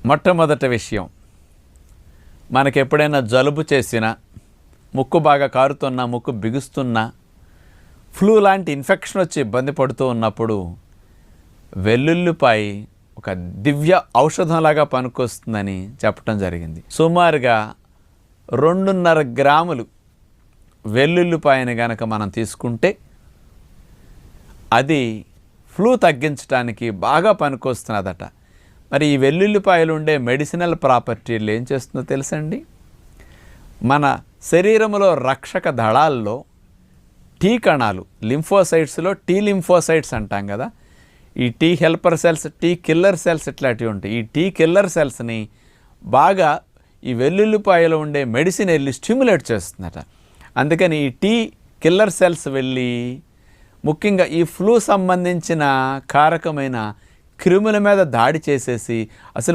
మొట్టమొదటి విషయం, మనకి ఎప్పుడైనా జలుబు చేసినా, ముక్కు బాగా కారుతున్నా, ముక్కు బిగుస్తున్నా, ఫ్లూ లాంటి ఇన్ఫెక్షన్ వచ్చి ఇబ్బంది పడుతూ ఉన్నప్పుడు వెల్లుల్లిపాయ ఒక దివ్య ఔషధంలాగా పనికొస్తుందని చెప్పడం జరిగింది. సుమారుగా 2.5 గ్రాములు వెల్లుల్లిపాయని గనక మనం తీసుకుంటే అది ఫ్లూ తగ్గించడానికి బాగా పనికొస్తున్నదట. మరి ఈ వెల్లుల్లిపాయలు ఉండే మెడిసినల్ ప్రాపర్టీలు ఏం చేస్తుందో తెలుసండి? మన శరీరంలో రక్షక దళాల్లో టీ కణాలు, లింఫోసైట్స్లో టీ లింఫోసైట్స్ అంటాం కదా, ఈ T helper cells, T killer cells ఇట్లాంటివి ఉంటాయి. ఈ టీ కిల్లర్ సెల్స్ని బాగా ఈ వెల్లుల్లిపాయలో ఉండే మెడిసిన్ వెళ్ళి స్టిమ్యులేట్ చేస్తుందట. అందుకని ఈ టీ కిల్లర్ సెల్స్ వెళ్ళి ముఖ్యంగా ఈ ఫ్లూ సంబంధించిన కారకమైన క్రిముల మీద దాడి చేసేసి అసలు